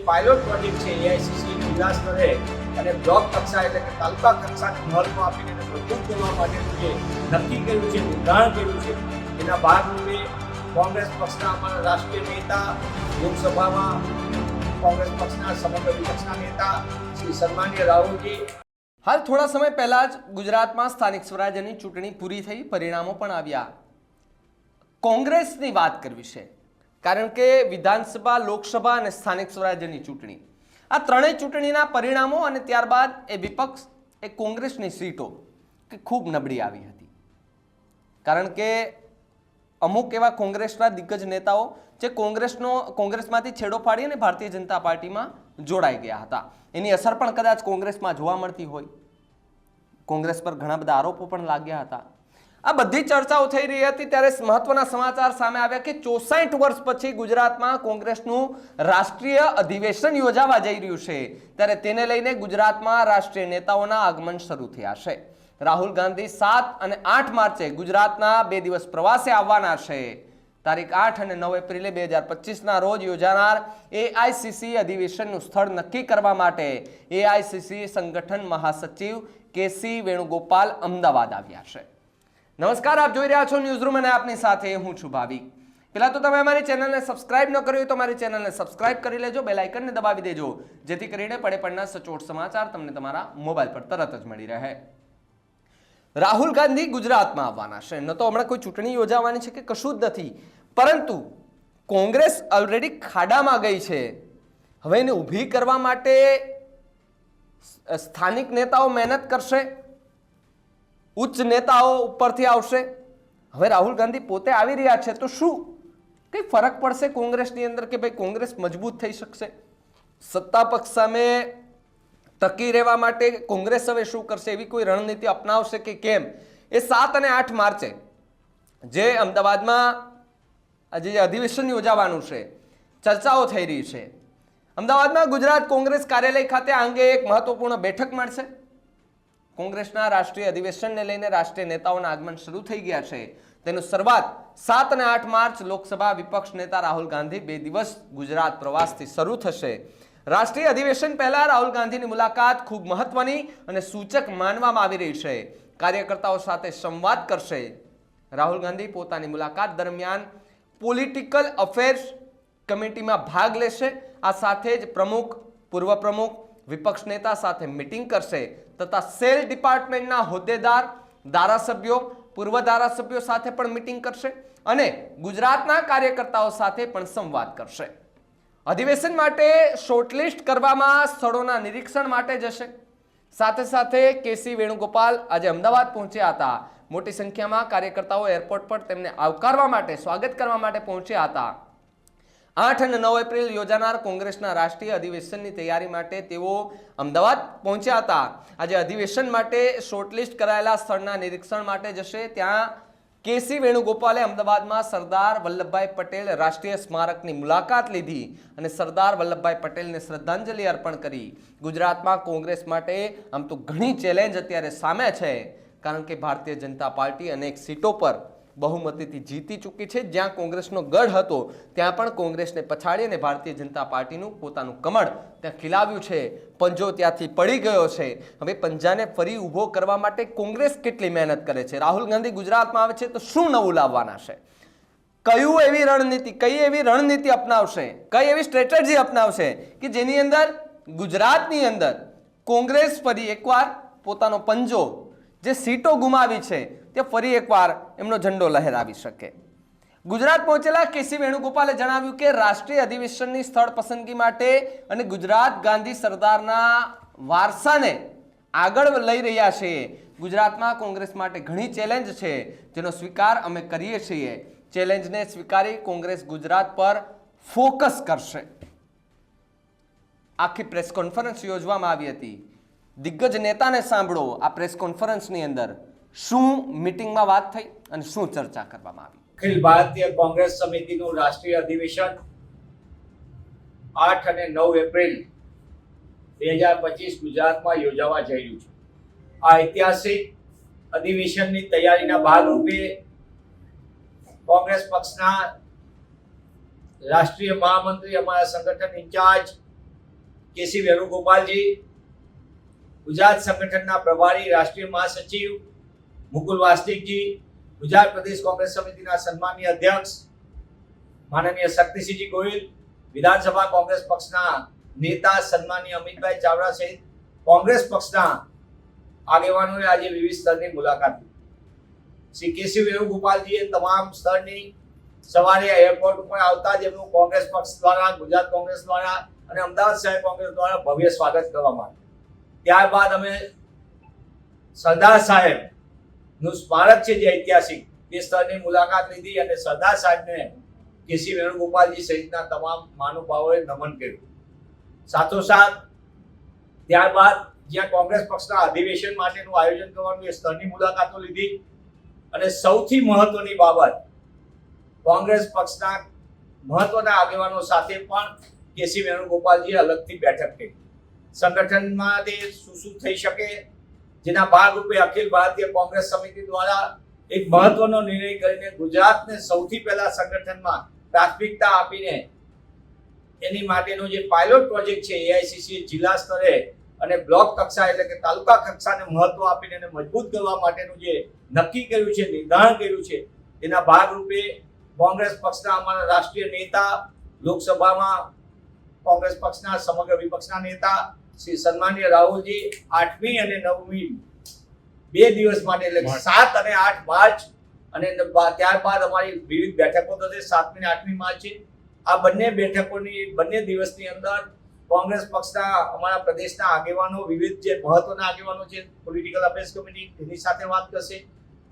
Pilot project છે AICC જિલ્લા સ્તરે અને બ્લોક કક્ષા એટલે કે તાલુકા કક્ષાને મહત્વ આપીને એને મજબૂત કરવા માટેનું જે નક્કી કર્યું છે, નિર્ધારણ કર્યું છે, એના ભાગરૂપે કોંગ્રેસ પક્ષના અમારા રાષ્ટ્રીય નેતા, લોકસભામાં કોંગ્રેસ પક્ષના સમગ્ર વિપક્ષના નેતા શ્રી સન્માનીય રાહુલજી હાલ થોડા સમય પહેલા જ ગુજરાતમાં સ્થાનિક સ્વરાજ્યની ચૂંટણી પૂરી થઈ, પરિણામો પણ આવ્યા. કોંગ્રેસની વાત કરવી છે, કારણ કે વિધાનસભા, લોકસભા અને સ્થાનિક સ્વરાજ્યની ચૂંટણી, આ ત્રણેય ચૂંટણીના પરિણામો અને ત્યારબાદ એ વિપક્ષ એ કોંગ્રેસની સીટો કે ખૂબ નબળી આવી હતી. કારણ કે અમુક એવા કોંગ્રેસના દિગ્ગજ નેતાઓ જે કોંગ્રેસમાંથી છેડો ફાડી અને ભારતીય જનતા પાર્ટીમાં જોડાઈ ગયા હતા, એની અસર પણ કદાચ કોંગ્રેસમાં જોવા મળતી હોય. કોંગ્રેસ પર ઘણા બધા આરોપો પણ લાગ્યા હતા. આ બધી ચર્ચાઓ થઈ રહી હતી ત્યારે મહત્વના સમાચાર સામે આવ્યા કે 64 વર્ષ પછી ગુજરાતમાં કોંગ્રેસનું રાષ્ટ્રીય અધિવેશન યોજાવા જઈ રહ્યું છે. ત્યારે તેને લઈને ગુજરાતમાં રાષ્ટ્રીય નેતાઓના આગમન શરૂ થયા છે. રાહુલ ગાંધી 7 અને 8 માર્ચે ગુજરાતના 2 દિવસ પ્રવાસે આવવાના છે. તારીખ 8 અને 9 એપ્રિલે 2025ના રોજ યોજાનાર એઆઈસીસી અધિવેશનનું સ્થળ નક્કી કરવા માટે એઆઈસીસી સંગઠન મહાસચિવ કેસી વેણુગોપાલ અમદાવાદ આવ્યા છે. નમસ્કાર, આપ જોઈ રહ્યા છો ન્યૂઝરૂમ અને આપની સાથે હું છું ભાવિક. પહેલા તો તમે અમારી ચેનલને સબસ્ક્રાઇબ ન કરી હોય તો અમારી ચેનલને સબસ્ક્રાઇબ કરી લેજો, બેલ આઇકનને દબાવી દેજો, જેથી કરીને પડે પડના સચોટ સમાચાર તમને તમારા મોબાઈલ પર તરત જ મળી રહે. રાહુલ ગાંધી ગુજરાતમાં આવવાના છે. ન તો હમણાં કોઈ ચૂંટણી યોજાવાની છે કે કશું જ નથી, પરંતુ કોંગ્રેસ ઓલરેડી ખાડામાં ગઈ છે. હવે એને ઊભી કરવા માટે સ્થાનિક નેતાઓ મહેનત કરશે, ઉચ્ચ નેતાઓ ઉપરથી આવશે. હવે રાહુલ ગાંધી પોતે આવી રહ્યા છે તો શું કઈ ફરક પડશે કોંગ્રેસની અંદર કે ભાઈ કોંગ્રેસ મજબૂત થઈ શકશે? સત્તા પક્ષ સામે ટકી રહેવા માટે કોંગ્રેસ હવે શું કરશે, એવી કોઈ રણનીતિ અપનાવશે કે કેમ? એ 7 અને 8 માર્ચે જે અમદાવાદમાં આજે અધિવેશન યોજાવાનું છે, ચર્ચાઓ થઈ રહી છે. અમદાવાદમાં ગુજરાત કોંગ્રેસ કાર્યાલય ખાતે આ અંગે એક મહત્વપૂર્ણ બેઠક મળશે. કોંગ્રેસના રાષ્ટ્રીય અધિવેશનને લઈને રાષ્ટ્રીય નેતાઓના આગમન શરૂ થઈ ગયા છે. તેનું શરૂઆત 7 અને 8 માર્ચ લોકસભા વિપક્ષ નેતા રાહુલ ગાંધી 2 દિવસ ગુજરાત પ્રવાસથી શરૂ થશે. રાષ્ટ્રીય અધિવેશન પહેલા રાહુલ ગાંધીની મુલાકાત ખૂબ મહત્વની અને સૂચક માનવામાં આવી રહી છે. કાર્યકર્તાઓ સાથે સંવાદ કરશે. રાહુલ ગાંધી પોતાની મુલાકાત દરમિયાન પોલિટિકલ અફેર્સ કમિટીમાં ભાગ લેશે. આ સાથે જ પ્રમુખ, પૂર્વ પ્રમુખ, વિપક્ષ નેતા સાથે મીટિંગ કરશે તથા સેલ ડિપાર્ટમેન્ટના હોદ્દેદાર, ધારાસભ્યો, પૂર્વ ધારાસભ્યો સાથે પણ મીટિંગ કરશે અને ગુજરાતના કાર્યકર્તાઓ સાથે પણ સંવાદ કરશે. અધિવેશન માટે શોર્ટલિસ્ટ કરવામાં સ્થળોના નિરીક્ષણ માટે જશે. સાથે સાથે કેસી વેણુગોપાલ આજે અમદાવાદ પહોંચ્યા હતા. મોટી સંખ્યામાં કાર્યકર્તાઓ એરપોર્ટ પર તેમને આવકારવા માટે, સ્વાગત કરવા માટે પહોંચ્યા હતા. 8 અને 9 એપ્રિલ યોજાનાર કોંગ્રેસના રાષ્ટ્રીય અધિવેશનની તૈયારી માટે તેઓ અમદાવાદ પહોંચ્યા હતા. આજે અધિવેશન માટે શોર્ટલિસ્ટ કરાયેલા સ્થળના નિરીક્ષણ માટે જશે. ત્યાં કેસી વેણુગોપાલે અમદાવાદમાં સરદાર વલ્લભભાઈ પટેલ રાષ્ટ્રીય સ્મારકની મુલાકાત લીધી અને સરદાર વલ્લભભાઈ પટેલને શ્રદ્ધાંજલિ અર્પણ કરી. ગુજરાતમાં કોંગ્રેસ માટે આમ તો ઘણી ચેલેન્જ અત્યારે સામે છે, કારણ કે ભારતીય જનતા પાર્ટી અનેક સીટો પર બહુમતીથી જીતી ચૂકી છે. જ્યાં કોંગ્રેસનો ગઢ હતો ત્યાં પણ કોંગ્રેસને પછાડી અને ભારતીય જનતા પાર્ટીનું પોતાનું કમળ ત્યાં ખીલાવ્યું છે. પંજો ત્યાંથી પડી ગયો છે. હવે પંજાને ફરી ઊભો કરવા માટે કોંગ્રેસ કેટલી મહેનત કરે છે? રાહુલ ગાંધી ગુજરાતમાં આવે છે તો શું નવું લાવવાના છે? કઈ એવી રણનીતિ અપનાવશે, કઈ એવી સ્ટ્રેટેજી અપનાવશે કે જેની અંદર ગુજરાતની અંદર કોંગ્રેસ ફરી એકવાર પોતાનો પંજો, જે સીટો ગુમાવી છે તે ફરી એકવાર એમનો ઝંડો લહેરાવી શકે. ગુજરાત પહોંચેલા કેસી વેણુગોપાલે જણાવ્યું કે રાષ્ટ્રીય અધિવેશનની સ્થળ પસંદગી માટે અને ગુજરાત ગાંધી સરદારના વારસાને આગળ લઈ રહ્યા છીએ. ગુજરાતમાં કોંગ્રેસ માટે ઘણી ચેલેન્જ છે, જેનો સ્વીકાર અમે કરીએ છીએ. ચેલેન્જને સ્વીકારી કોંગ્રેસ ગુજરાત પર ફોકસ કરશે. આખી પ્રેસ કોન્ફરન્સ યોજવામાં આવી હતી. દિગ્ગજ નેતાને સાંભળો. આ પ્રેસ કોન્ફરન્સની અંદર શું મીટિંગમાં વાત થઈ અને શું ચર્ચા કરવામાં આવી? અખિલ ભારતીય કોંગ્રેસ સમિતિનું રાષ્ટ્રીય અધિવેશન 8 અને 9 એપ્રિલ 2025 ગુજરાતમાં યોજાવા જઈ રહ્યું છે. આ ઐતિહાસિક અધિવેશનની તૈયારીના ભાગરૂપે કોંગ્રેસ પક્ષના રાષ્ટ્રીય મહામંત્રી, અમારા સંગઠન ઇન્ચાર્જ કેસી વેણુગોપાલજી, ગુજરાત સંગઠનના પ્રભારી રાષ્ટ્રીય મહાસચિવ મુકુલ વાસ્નિકજી, ગુજરાત પ્રદેશ કોંગ્રેસ સમિતિના સન્માનીય અધ્યક્ષ માનનીય શક્તિસિંહજી ગોહિલ, વિધાનસભા કોંગ્રેસ પક્ષના નેતા સન્માનીય અમિતભાઈ ચાવડા સહિત કોંગ્રેસ પક્ષના આગેવાનોએ આજે વિવિધ સ્તરની મુલાકાત લીધી. શ્રી કેસી વેણુગોપાલજીએ તમામ સ્તરની સવારે એરપોર્ટ ઉપર આવતા જ એમનું કોંગ્રેસ પક્ષ દ્વારા, ગુજરાત કોંગ્રેસ દ્વારા અને અમદાવાદ શહેર કોંગ્રેસ દ્વારા ભવ્ય સ્વાગત કરવામાં આવ્યું. ત્યારબાદ અમે સરદાર સાહેબ નું સ્મારક છે જે ઐતિહાસિક, તે સ્થળની મુલાકાત લીધી અને સરદાર સાહેબને કેસી વેણુગોપાલજી સહિતના તમામ મહાનુભાવોએ નમન કર્યું. સાથોસાથ ત્યારબાદ જ્યાં કોંગ્રેસ પક્ષના અધિવેશન માટેનું આયોજન કરવાનું એ સ્થળની મુલાકાતો લીધી અને સૌથી મહત્વની બાબત, કોંગ્રેસ પક્ષના મહત્વના આગેવાનો સાથે પણ કેસી વેણુગોપાલજીએ અલગથી બેઠક કરી. સંગઠનમાં તે શું થઈ શકે જેના ભાગરૂપે અખિલ ભારતીય કોંગ્રેસ સમિતિ દ્વારા એક મહત્વનો નિર્ણય કરીને ગુજરાતને સૌથી પહેલા સંગઠનમાં પ્રાથમિકતા આપીને એની માટેનો જે પાયલોટ પ્રોજેક્ટ છે એઆઈસીસી જિલ્લા સ્તરે અને બ્લોક કક્ષા એટલે કે તાલુકા કક્ષાને મહત્વ આપીને એને મજબૂત કરવા માટેનું જે નક્કી કર્યું છે, નિર્ધારણ કર્યું છે, તેના ભાગરૂપે કોંગ્રેસ પક્ષના અમારા રાષ્ટ્રીય નેતા, લોકસભામાં કોંગ્રેસ પક્ષના સમગ્ર વિપક્ષના નેતા શ્રી સન્માનીય રાહુલજી 8મી અને 9મી 2 દિવસ માટે એટલે 7 અને 8 માર્ચ અને ત્યારબાદ અમારી વિવિધ બેઠકો થશે 7મી અને 8મી માર્ચે. આ બંને બેઠકોની બંને દિવસની અંદર કોંગ્રેસ પક્ષના અમારા પ્રદેશના આગેવાનો, વિવિધ જે મહત્વના આગેવાનો છે, પોલિટિકલ અફેર્સ કમિટી તેની સાથે વાત કરશે,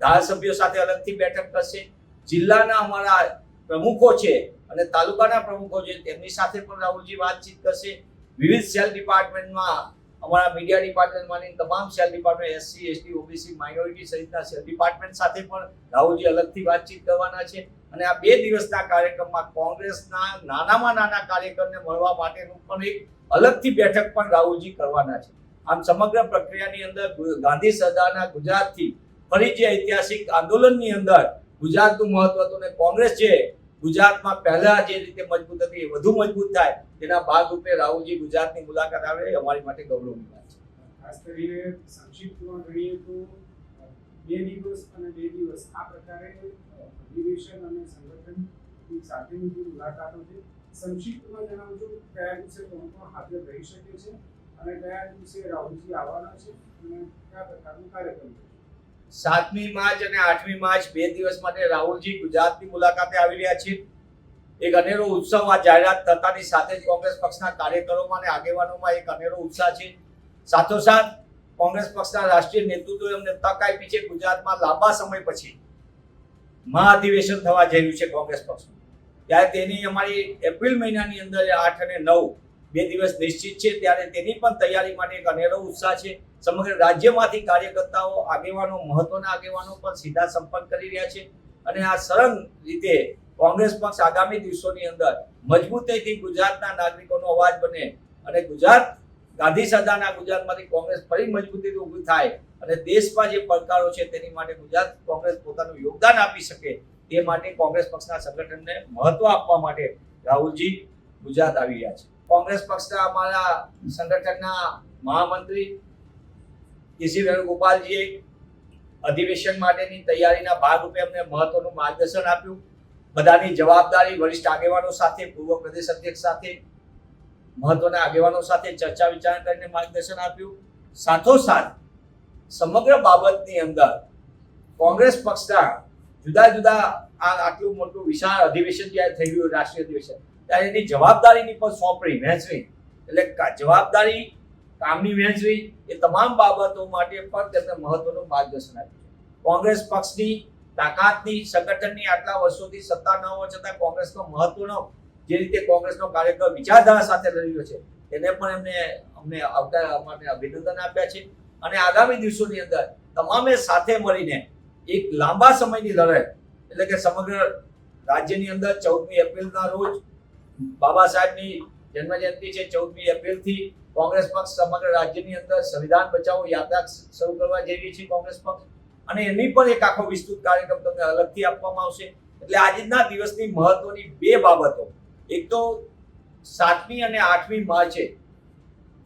ધારાસભ્યો સાથે અલગથી બેઠક કરશે, જિલ્લાના અમારા પ્રમુખો છે અને તાલુકાના પ્રમુખો છે તેમની સાથે પણ રાહુલજી વાતચીત કરશે. વિવિધ સેલ ડિપાર્ટમેન્ટમાં અમારા મીડિયા ડિપાર્ટમેન્ટમાંની તમામ cell department, SC, ST, OBC, minority સહિતના સેલ ડિપાર્ટમેન્ટ સાથે પણ રાહુલજી અલગથી વાતચીત કરવાના છે. અને આ 2 દિવસના કાર્યક્રમમાં કોંગ્રેસના નાનામાં નાના કાર્યકરને મળવા માટેનું પણ એક અલગથી બેઠક પણ રાહુલજી કરવાના છે. આમ સમગ્ર પ્રક્રિયાની અંદર ગાંધી સરદારના ગુજરાતથી ફરી જે ઐતિહાસિક આંદોલનની અંદર ગુજરાતનું મહત્વ હતું અને કોંગ્રેસ જે ગુજરાતમાં પહેલા જે રીતે મજબૂત હતી એ વધુ મજબૂત થાય તેના ભાગરૂપે રાહુલજી ગુજરાતની મુલાકાત આવે એ અમારી માટે ગૌરવની વાત છે. ખાસ કરીને સંક્ષિપ્તમાં ગણીએ તો 2 દિવસ અને 2 દિવસ આ પ્રકારે અધિવેશન અને સંગઠનની સાથેની જે મુલાકાતો છે, સંક્ષિપ્તમાં જણાવજો કયા દિવસે કોણ કોણ હાજર રહી શકે છે અને કયા દિવસે રાહુલજી આવવાના છે અને કયા પ્રકારનું કાર્યક્રમ છે. 7મી માર્ચ અને 8મી માર્ચ 2 દિવસ માટે રાહુલજી ગુજરાતની મુલાકાતે આવી રહ્યા છે. એક અનેરો ઉત્સવ આ જાહેરાત થતાની સાથે જ કોંગ્રેસ પક્ષના કાર્યકરોમાં અને આગેવાનોમાં એક અનેરો ઉત્સાહ છે. સાથોસાથ કોંગ્રેસ પક્ષના રાષ્ટ્રીય નેતૃત્વએ અમને તક આપી છે ગુજરાતમાં લાંબા સમય પછી મહાઅધિવેશન થવા જઈ રહ્યું છે કોંગ્રેસ પક્ષનું. ત્યારે તેની અમારી એપ્રિલ મહિનાની અંદર 8 અને 9 2 દિવસ નિશ્ચિત છે, ત્યારે તેની પણ તૈયારી માટે એક અનેરો ઉત્સાહ છે. સમગ્ર રાજ્યમાંથી કાર્યકર્તાઓ, આગેવાનો, મહત્વના આગેવાનો પણ સીધા સંપર્ક કરી રહ્યા છે અને આ સરળ રીતે કોંગ્રેસ પક્ષ આગામી દિવસોની અંદર મજબૂતાઈથી ગુજરાતના નાગરિકોનો અવાજ બને અને ગુજરાત ગાંધી સરદારના ગુજરાતમાંથી કોંગ્રેસ ફરી મજબૂતીથી ઊભી થાય અને દેશમાં જે પડકારો છે તેની માટે ગુજરાત કોંગ્રેસ પોતાનું યોગદાન આપી શકે તે માટે કોંગ્રેસ પક્ષના સંગઠનને મહત્વ આપવા માટે રાહુલજી ગુજરાત આવી રહ્યા છે. કોંગ્રેસ પક્ષના અમારા સંગઠનના મહામંત્રી કેસી વેણુગોપાલજીએ અધિવેશન માટેની તૈયારીના ભાગરૂપે અમને મહત્વનું માર્ગદર્શન આપ્યું. બધાની જવાબદારી વરિષ્ઠ આગેવાનો સાથે, પૂર્વ પ્રદેશ અધ્યક્ષ સાથે, મહત્વના આગેવાનો સાથે ચર્ચા વિચારણા કરીને માર્ગદર્શન આપ્યું. સાથોસાથ સમગ્ર બાબતની અંદર કોંગ્રેસ પક્ષના જુદા જુદા આટલું મોટું વિશાળ અધિવેશન જ્યારે થઈ ગયું રાષ્ટ્રીય અધિવેશન, ત્યારે એની જવાબદારીની પણ સોંપણી, વહેંચણી એટલે જવાબદારી, કામની વહેંચણી એ તમામ બાબતો માટે પણ તેમને મહત્વનું માર્ગદર્શન આપ્યું. કોંગ્રેસ પક્ષની તાકાતની, સંગઠનની આટલા વર્ષોથી સત્તા ન હોવા છતાં કોંગ્રેસનો મહત્વનો જે રીતે કોંગ્રેસનો કાર્યકર વિચારધારા સાથે લડી રહ્યો છે તેને પણ અમને આવતા અભિનંદન આપ્યા છે અને આગામી દિવસોની અંદર તમામે સાથે મળીને એક લાંબા સમયની લડાઈ એટલે કે સમગ્ર રાજ્યની અંદર 14મી એપ્રિલના રોજ બાબા સાહેબની જન્મજયંતિ છે. 14મી એપ્રિલથી કોંગ્રેસ પક્ષ સમગ્ર રાજ્યની અંદર સંવિધાન બચાવો યાત્રા શરૂ કરવા જઈ રહી છે કોંગ્રેસ પક્ષ અને એની પણ એક આખો વિસ્તૃત કાર્યક્રમ તમને અલગથી આપવામાં આવશે. એટલે આજના દિવસની મહત્વની 2 બાબતો, એક તો 7મી અને 8મી માર્ચે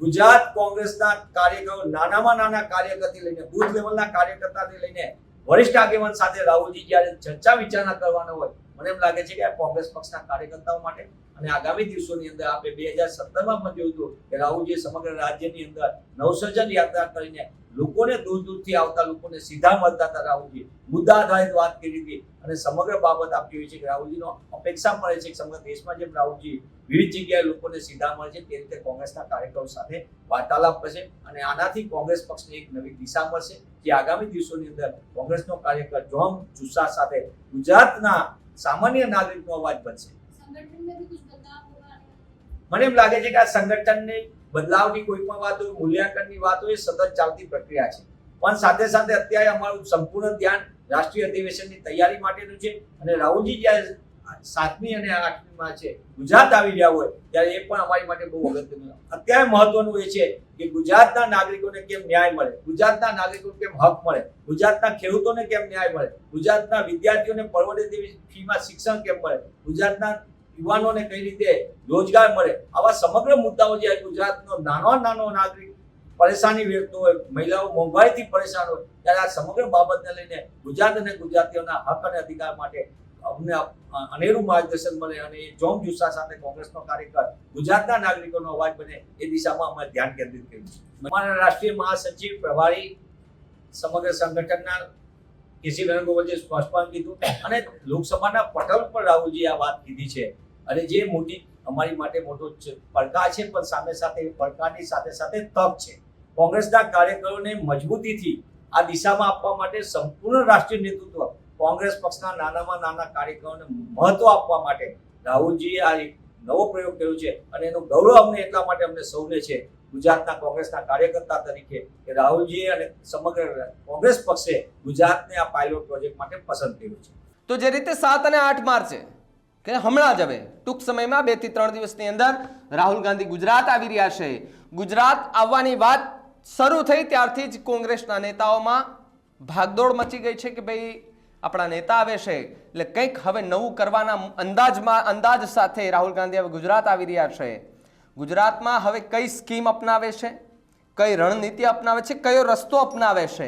ગુજરાત કોંગ્રેસના કાર્યકરો નાનામાં નાના કાર્યકરથી લઈને બૂથ લેવલના કાર્યકર્તાથી લઈને વરિષ્ઠ આગેવાન સાથે રાહુલજી જ્યારે ચર્ચા વિચારણા કરવાનો હોય, મને એમ લાગે છે કે આ કોંગ્રેસ પક્ષના કાર્યકર્તાઓ માટે અને આગામી દિવસોની અંદર આપણે 2017માં પણ જોયું હતું કે રાહુલજીએ સમગ્ર રાજ્યની અંદર નવસર્જન યાત્રા કરીને લોકોને દૂર દૂરથી આવતા લોકોને સીધા મળતા હતા. રાહુલજી મુદ્દા આધારિત વાત કરી હતી અને સમગ્ર બાબત આપતી હોય છે કે રાહુલજીનો અપેક્ષા મળે છે કે સમગ્ર દેશમાં જેમ રાહુલજી વિવિધ જગ્યાએ લોકોને સીધા મળે છે તે રીતે કોંગ્રેસના કાર્યકરો સાથે વાર્તાલાપ કરશે અને આનાથી કોંગ્રેસ પક્ષને એક નવી દિશા મળશે જે આગામી દિવસોની અંદર કોંગ્રેસનો કાર્યકર જોમ જુસ્સા સાથે ગુજરાતના સામાન્ય નાગરિકનો અવાજ બનશે. મને એમ લાગે છે કે આ સંગઠનની બદલાવની કોઈ પણ વાત હોય, મૂલ્યાંકનની વાત હોય, સતત ચાલતી પ્રક્રિયા છે. પણ સાથે સાથે અત્યારે અમારું સંપૂર્ણ ધ્યાન રાષ્ટ્રીય અધિવેશનની તૈયારી માટેનું છે અને રાહુલજી જ્યારે 7મી અને 8મીમાં છે ગુજરાત આવી રહ્યા હોય ત્યારે એ પણ અમારી માટે બહુ અગત્યનું. અત્યારે મહત્વનું એ છે કે ગુજરાતના નાગરિકોને કેમ ન્યાય મળે, ગુજરાતના નાગરિકોને કેમ હક મળે, ગુજરાતના ખેડૂતોને કેમ ન્યાય મળે, ગુજરાતના વિદ્યાર્થીઓને પરવડે તેવી ફીમાં શિક્ષણ કેમ મળે, ગુજરાતના યુવાનોને કઈ રીતે રોજગાર મળે. આવા સમગ્ર મુદ્દાઓ જે ગુજરાતનો નાનો નાગરિક પરેશાની વેઠતો હોય, મહિલાઓ મોંઘવારીથી પરેશાન હોય ત્યારે આ સમગ્ર બાબતને લઈને ગુજરાત અને ગુજરાતીઓના હક અને અધિકાર માટે અમને અનેરું માર્ગદર્શન મળે અને એ જોમ જુસ્સા સાથે કોંગ્રેસનો કાર્યકર ગુજરાતના નાગરિકોનો અવાજ બને એ દિશામાં અમે ધ્યાન કેન્દ્રિત કર્યું છે. અમારા રાષ્ટ્રીય મહાસચિવ પ્રભારી સમગ્ર સંગઠનના કેસી વેણુગોપાલજીએ સ્પષ્ટપણે કીધું અને લોકસભાના પટલ પર રાહુલજી આ વાત કીધી છે અને જે મોટી અમારી માટે મોટો પડકાર છે પણ સામે સાથે પડકારની સાથે સાથે તક છે. કોંગ્રેસના કાર્યકરોને મજબૂતીથી આ દિશામાં આપવા માટે સંપૂર્ણ રાષ્ટ્રીય નેતૃત્વ કોંગ્રેસ પક્ષના નાનામાં નાના કાર્યકરોને મહત્વ આપવા માટે રાહુલજીએ આ એક નવો પ્રયોગ કર્યો છે અને એનું ગૌરવ અમને એટલા માટે અમને સૌને છે ગુજરાતના કોંગ્રેસના કાર્યકર્તા તરીકે કે રાહુલજીએ અને સમગ્ર કોંગ્રેસ પક્ષે ગુજરાતને આ પાયલોટ પ્રોજેક્ટ માટે પસંદ કર્યું છે. તો જે રીતે 7 અને 8 માર્ચે કે હમણાં જ હવે ટૂંક સમયમાં 2 થી 3 દિવસની અંદર રાહુલ ગાંધી ગુજરાત આવી રહ્યા છે. ગુજરાત આવવાની વાત શરૂ થઈ ત્યારથી જ કોંગ્રેસના નેતાઓમાં ભાગદોડ મચી ગઈ છે કે ભાઈ આપણા નેતા આવે છે એટલે કંઈક હવે નવું કરવાના અંદાજ સાથે રાહુલ ગાંધી હવે ગુજરાત આવી રહ્યા છે. ગુજરાતમાં હવે કઈ સ્કીમ અપનાવે છે, કઈ રણનીતિ અપનાવે છે, કયો રસ્તો અપનાવે છે,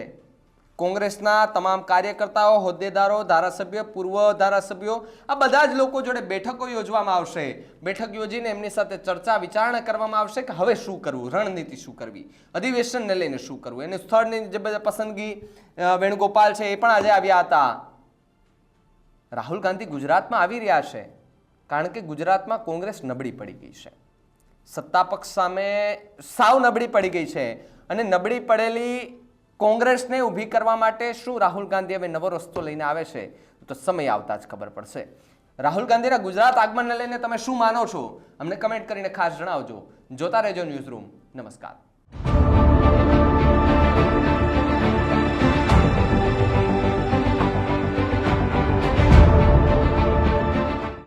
કોંગ્રેસના તમામ કાર્યકર્તાઓ, હોદ્દેદારો, ધારાસભ્યો, પૂર્વ ધારાસભ્યો આ બધા જ લોકો જોડે બેઠકો યોજવામાં આવશે. બેઠક યોજીને એમની સાથે ચર્ચા વિચારણા કરવામાં આવશે કે હવે શું કરવું, રણનીતિ શું કરવી, અધિવેશનને લઈને શું કરવું. એની સ્થળની જે બધા પસંદગી વેણુગોપાલ છે એ પણ આજે આવ્યા હતા. રાહુલ ગાંધી ગુજરાતમાં આવી રહ્યા છે કારણ કે ગુજરાતમાં કોંગ્રેસ નબળી પડી ગઈ છે, સત્તા પક્ષ સામે સાવ નબળી પડી ગઈ છે અને નબળી પડેલી કોંગ્રેસને ઊભી કરવા માટે શું રાહુલ ગાંધી હવે નવો રસ્તો લઈને આવે છે તો સમય આવતા જ ખબર પડશે. રાહુલ ગાંધીના ગુજરાત આગમનને લઈને તમે શું માનો છો અમને કમેન્ટ કરીને ખાસ જણાવજો. જોતા રહેજો ન્યૂઝ રૂમ. નમસ્કાર.